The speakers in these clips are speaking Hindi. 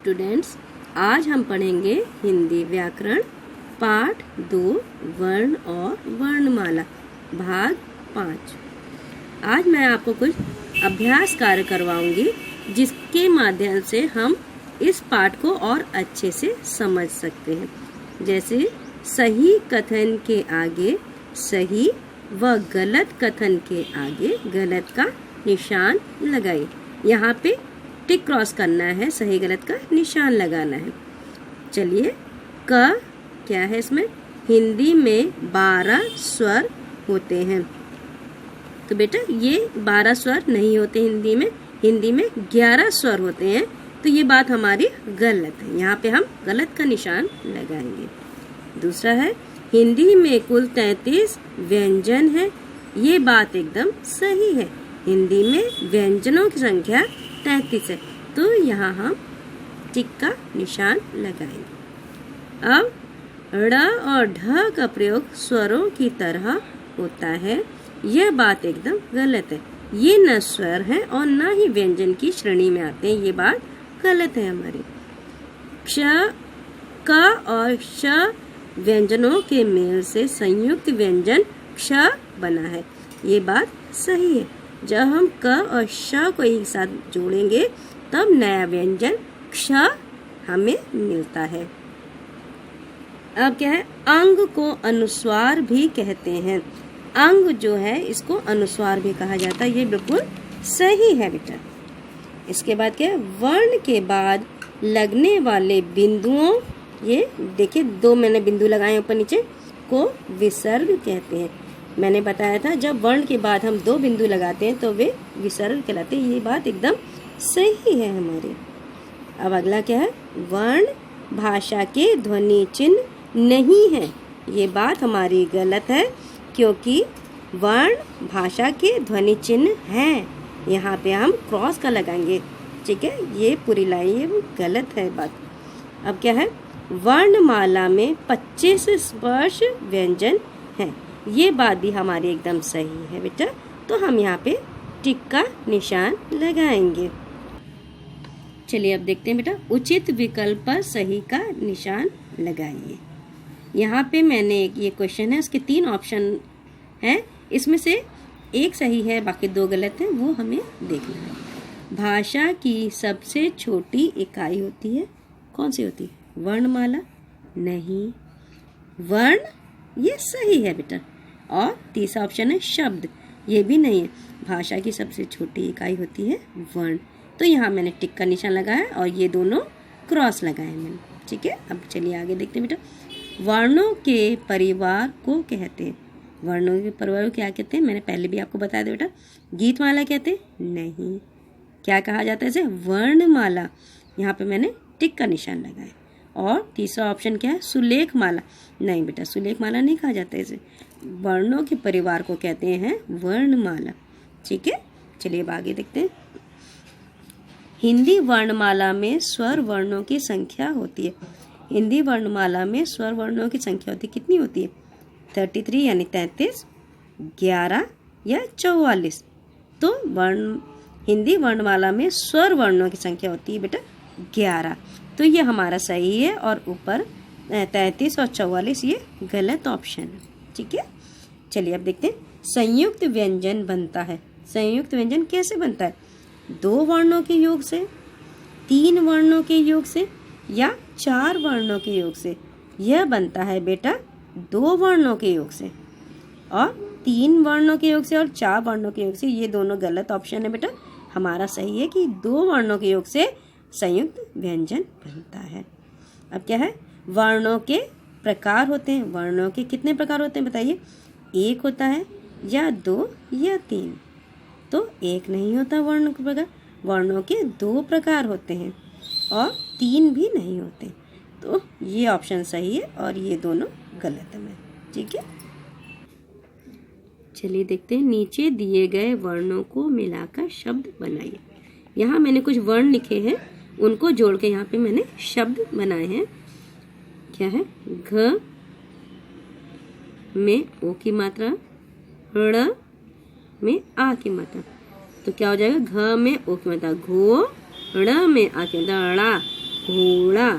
स्टूडेंट्स, आज हम पढ़ेंगे हिंदी व्याकरण पाठ 2 वर्ण और वर्णमाला भाग 5। आज मैं आपको कुछ अभ्यास कार्य करवाऊंगी जिसके माध्यम से हम इस पाठ को और अच्छे से समझ सकते हैं। जैसे सही कथन के आगे सही व गलत कथन के आगे गलत का निशान लगाइए। यहाँ पे टिक क्रॉस करना है, सही गलत का निशान लगाना है। चलिए, क क्या है इसमें? हिंदी में 12 स्वर होते हैं। तो बेटा ये 12 स्वर नहीं होते हिंदी में 11 स्वर होते हैं। तो ये बात हमारी गलत है, यहाँ पे हम गलत का निशान लगाएंगे। दूसरा है हिंदी में कुल 33 व्यंजन है। ये बात एकदम सही है, हिंदी में व्यंजनों की संख्या 33 है। तो यहाँ हम टिक का निशान लगाएंगे। अब ड़ और ढ का प्रयोग स्वरों की तरह होता है। यह बात एकदम गलत है, ये न स्वर है और न ही व्यंजन की श्रेणी में आते हैं। ये बात गलत है हमारी। क्ष, क और श व्यंजनों के मेल से संयुक्त व्यंजन क्ष बना है। ये बात सही है। जब हम क और श को एक साथ जोड़ेंगे तब नया व्यंजन क्ष हमें मिलता है। अब क्या है? अंग को अनुस्वार भी कहते हैं। अंग जो है इसको अनुस्वार भी कहा जाता है। ये बिल्कुल सही है बेटा। इसके बाद क्या है? वर्ण के बाद लगने वाले बिंदुओं, ये देखिए 2 मैंने बिंदु लगाए ऊपर नीचे, को विसर्ग कहते हैं। मैंने बताया था जब वर्ण के बाद हम 2 बिंदु लगाते हैं तो वे विसर्ग कहलाते हैं। ये बात एकदम सही है हमारी। अब अगला क्या है? वर्ण भाषा के ध्वनि चिन्ह नहीं है। ये बात हमारी गलत है, क्योंकि वर्ण भाषा के ध्वनि चिन्ह हैं। यहाँ पे हम क्रॉस का लगाएंगे, ठीक है? ये पूरी लाइन ये गलत है बात। अब क्या है? वर्णमाला में 25 स्पर्श व्यंजन हैं। ये बात भी हमारी एकदम सही है बेटा। तो हम यहाँ पे टिक का निशान लगाएंगे। चलिए अब देखते हैं बेटा, उचित विकल्प पर सही का निशान लगाइए। यहाँ पे मैंने ये क्वेश्चन है, उसके 3 ऑप्शन हैं। इसमें से एक सही है, बाकी 2 गलत हैं, वो हमें देखना है। भाषा की सबसे छोटी इकाई होती है, कौन सी होती है? वर्णमाला नहीं। वर्ण ये सही है बेटा। और तीसरा ऑप्शन है शब्द, ये भी नहीं है। भाषा की सबसे छोटी इकाई होती है वर्ण। तो यहाँ मैंने टिक का निशान लगाया और ये दोनों क्रॉस लगाए मैंने, ठीक है? अब चलिए आगे देखते हैं बेटा। वर्णों के परिवार को कहते हैं। वर्णों के परिवार को क्या कहते हैं? मैंने पहले भी आपको बताया था बेटा। गीतमाला कहते हैं? नहीं। क्या कहा जाता है इसे? वर्णमाला। यहाँ पे मैंने टिक का निशान लगाया। और तीसरा ऑप्शन क्या है? सुलेख माला। नहीं बेटा, सुलेख माला नहीं कहा जाता इसे। वर्णों के परिवार को कहते हैं वर्णमाला, ठीक है? चलिए अब आगे देखते हैं। हिंदी वर्णमाला में स्वर वर्णों की संख्या होती है। हिंदी वर्णमाला में स्वर वर्णों की संख्या होती है, कितनी होती है? 33 यानी 33, 11 या 44। तो हिंदी वर्णमाला में स्वर वर्णों की संख्या होती है बेटा 11। तो ये हमारा सही है, और ऊपर 33 और 44 ये गलत ऑप्शन है, ठीक है? चलिए अब देखते हैं। संयुक्त व्यंजन बनता है। संयुक्त व्यंजन कैसे बनता है? 2 वर्णों के योग से, 3 वर्णों के योग से या 4 वर्णों के योग से। यह बनता है बेटा 2 वर्णों के योग से, और 3 वर्णों के योग से और 4 वर्णों के योग से। ये दोनों गलत ऑप्शन है बेटा। हमारा सही है कि 2 वर्णों के योग से संयुक्त व्यंजन बनता है। अब क्या है? वर्णों के प्रकार होते हैं। वर्णों के कितने प्रकार होते हैं बताइए? 1 होता है या 2 या 3। तो 1 नहीं होता वर्णों के प्रकार। वर्णों के 2 प्रकार होते हैं और 3 भी नहीं होते। तो ये ऑप्शन सही है और ये दोनों गलत है, ठीक है? चलिए देखते हैं। नीचे दिए गए वर्णों को मिलाकर शब्द बनाइए। यहाँ मैंने कुछ वर्ण लिखे हैं, उनको जोड़ के यहाँ पे मैंने शब्द बनाए हैं। क्या है? घ में ओ की मात्रा, ड़ में आ की मात्रा। तो क्या हो जाएगा? घ में ओ की मात्रा घो, ड़ में आ की मात्रा ड़ा। घोड़ा।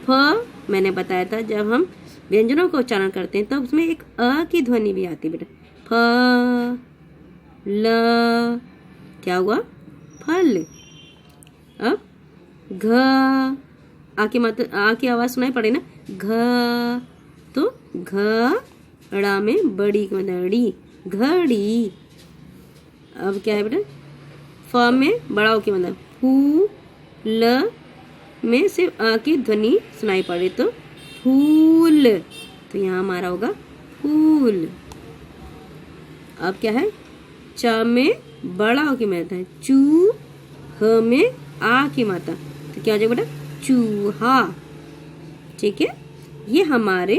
फ मैंने बताया था जब हम व्यंजनों का उच्चारण करते हैं तो उसमें एक अ की ध्वनि भी आती है बेटा। फ ल क्या हुआ? फल। अब घ आ की आवाज सुनाई पड़े ना, घ तो घड़ा में बड़ी घड़ी, घड़ी। अब क्या है बेटा? फ में बड़ा की मतलब फू, ल में सिर्फ आ की ध्वनि सुनाई पड़े तो फूल, तो यहाँ हमारा होगा फूल। अब क्या है? च में बड़ा की मात्रा है चू, ह में आ की मात्रा, तो क्या हो जाएगा बेटा? चूहा। ठीक है, ये हमारे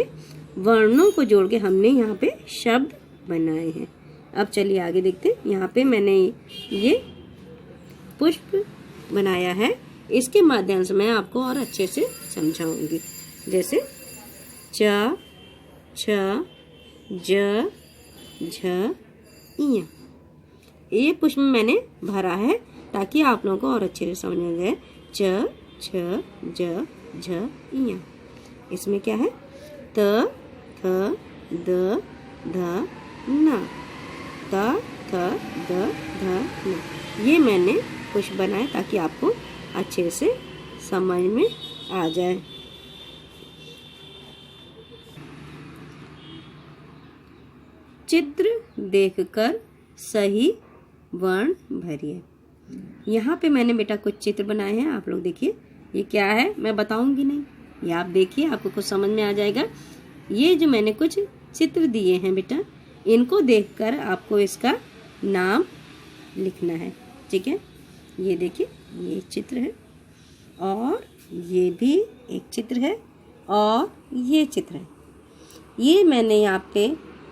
वर्णों को जोड़ के हमने यहाँ पे शब्द बनाए हैं। अब चलिए आगे देखते हैं। यहाँ पे मैंने ये पुष्प बनाया है, इसके माध्यम से मैं आपको और अच्छे से समझाऊंगी। जैसे च, छ, ज, झ, इया। ये पुष्प मैंने भरा है ताकि आप लोगों को और अच्छे से समझ में जाए। च, छ, ज, झ, इया। इसमें क्या है? त, थ, द, ध, न। त, थ, द, ध, न। ये मैंने पुष्प बनाए ताकि आपको अच्छे से समझ में आ जाए। चित्र देखकर सही वर्ण भरिए। यहाँ पे मैंने बेटा कुछ चित्र बनाए हैं, आप लोग देखिए। ये क्या है मैं बताऊंगी नहीं, ये आप देखिए, आपको कुछ समझ में आ जाएगा। ये जो मैंने कुछ चित्र दिए हैं बेटा, इनको देखकर आपको इसका नाम लिखना है। ठीक है, ये देखिए, ये चित्र है और ये भी एक चित्र है और ये चित्र है। ये मैंने यहाँ पे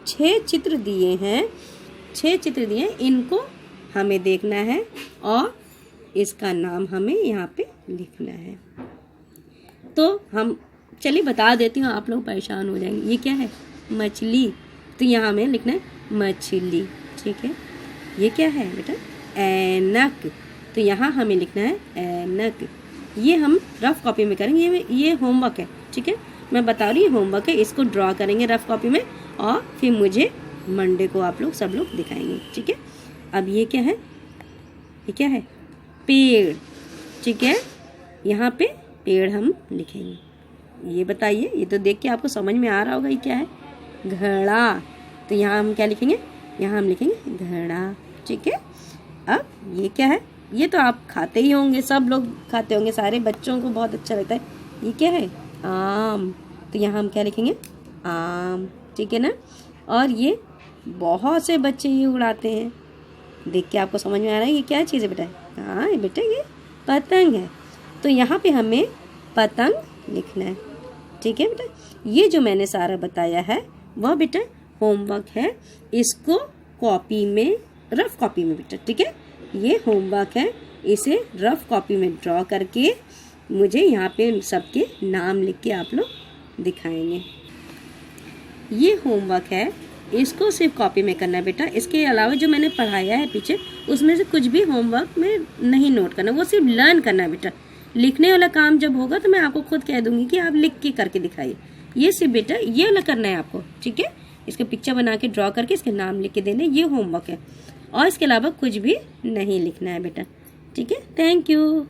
6 चित्र दिए हैं, 6 चित्र दिए हैं, इनको हमें देखना है और इसका नाम हमें यहाँ पे लिखना है। तो हम चलिए बता देती हूँ, आप लोग परेशान हो जाएंगे। ये क्या है? मछली, तो यहाँ हमें लिखना है मछली। ठीक है, ये क्या है बेटा? ऐनक, तो यहाँ हमें लिखना है ऐनक। ये हम रफ कॉपी में करेंगे, ये होमवर्क है। ठीक है, मैं बता रही हूँ होमवर्क है, इसको ड्रॉ करेंगे रफ कॉपी में और फिर मुझे मंडे को आप लोग सब लोग दिखाएंगे। ठीक है, अब ये क्या है? ये क्या है? पेड़। ठीक है, यहाँ पे पेड़ हम लिखेंगे। ये बताइए, ये तो देख के आपको समझ में आ रहा होगा ये क्या है? घड़ा, तो यहाँ हम क्या लिखेंगे? यहाँ हम लिखेंगे घड़ा। ठीक है, अब ये क्या है? ये तो आप खाते ही होंगे, सब लोग खाते होंगे, सारे बच्चों को बहुत अच्छा लगता है। ये क्या है? आम, तो यहाँ हम क्या लिखेंगे? आम। ठीक है ना, और ये बहुत से बच्चे ये उड़ाते हैं, देख के आपको समझ में आ रहा है ये क्या चीज़ है बेटा? हाँ बेटा, ये पतंग है, तो यहाँ पे हमें पतंग लिखना है। ठीक है बेटा, ये जो मैंने सारा बताया है वह बेटा होमवर्क है, इसको कॉपी में, रफ कॉपी में बेटा, ठीक है, ये होमवर्क है, इसे रफ कॉपी में ड्रॉ करके मुझे यहाँ पे सबके नाम लिख के आप लोग दिखाएंगे। ये होमवर्क है, इसको सिर्फ कॉपी में करना है बेटा। इसके अलावा जो मैंने पढ़ाया है पीछे, उसमें से कुछ भी होमवर्क में नहीं नोट करना, वो सिर्फ लर्न करना है बेटा। लिखने वाला काम जब होगा तो मैं आपको खुद कह दूंगी कि आप लिख के करके दिखाइए। ये सिर्फ बेटा ये वाला करना है आपको, ठीक है। इसका पिक्चर बना के ड्रॉ करके इसके नाम लिख के देने, ये होमवर्क है, और इसके अलावा कुछ भी नहीं लिखना है बेटा, ठीक है। Thank you.